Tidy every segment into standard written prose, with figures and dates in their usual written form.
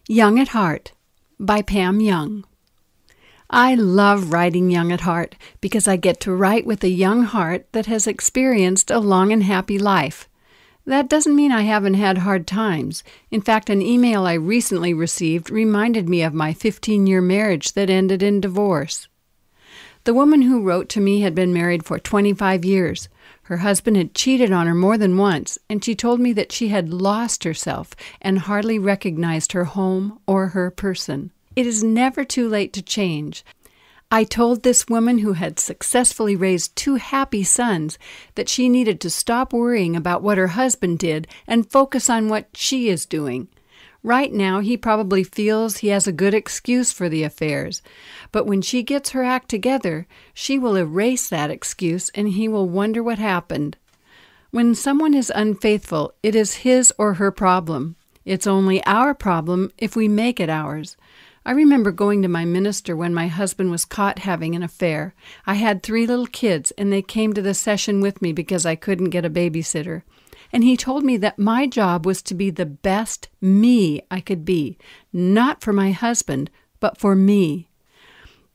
Young at Heart by Pam Young. I love writing Young at Heart because I get to write with a young heart that has experienced a long and happy life. That doesn't mean I haven't had hard times. In fact, an email I recently received reminded me of my 15-year marriage that ended in divorce. The woman who wrote to me had been married for 25 years. Her husband had cheated on her more than once, and she told me that she had lost herself and hardly recognized her home or her person. It is never too late to change. I told this woman who had successfully raised 2 happy sons that she needed to stop worrying about what her husband did and focus on what she is doing. Right now, he probably feels he has a good excuse for the affairs, but when she gets her act together, she will erase that excuse and he will wonder what happened. When someone is unfaithful, it is his or her problem. It's only our problem if we make it ours. I remember going to my minister when my husband was caught having an affair. I had 3 little kids, and they came to the session with me because I couldn't get a babysitter. And he told me that my job was to be the best me I could be, not for my husband, but for me.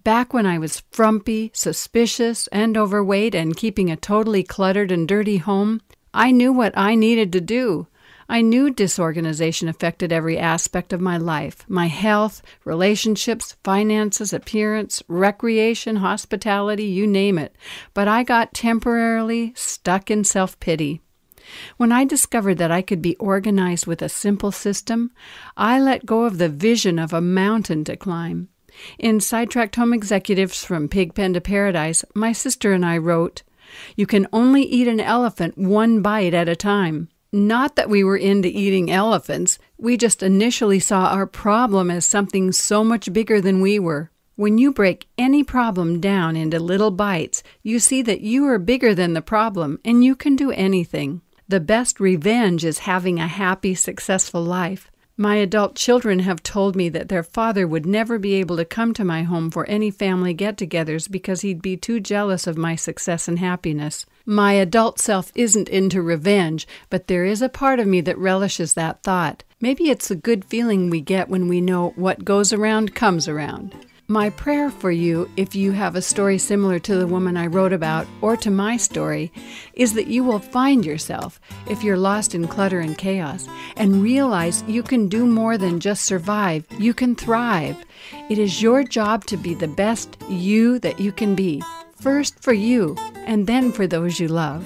Back when I was frumpy, suspicious, and overweight and keeping a totally cluttered and dirty home, I knew what I needed to do. I knew disorganization affected every aspect of my life, my health, relationships, finances, appearance, recreation, hospitality, you name it. But I got temporarily stuck in self-pity. When I discovered that I could be organized with a simple system, I let go of the vision of a mountain to climb. In Sidetracked Home Executives from Pigpen to Paradise, my sister and I wrote, "You can only eat an elephant 1 bite at a time." Not that we were into eating elephants, we just initially saw our problem as something so much bigger than we were. When you break any problem down into little bites, you see that you are bigger than the problem and you can do anything. The best revenge is having a happy, successful life. My adult children have told me that their father would never be able to come to my home for any family get-togethers because he'd be too jealous of my success and happiness. My adult self isn't into revenge, but there is a part of me that relishes that thought. Maybe it's the good feeling we get when we know what goes around comes around. My prayer for you, if you have a story similar to the woman I wrote about, or to my story, is that you will find yourself, if you're lost in clutter and chaos, and realize you can do more than just survive. You can thrive. It is your job to be the best you that you can be, first for you, and then for those you love.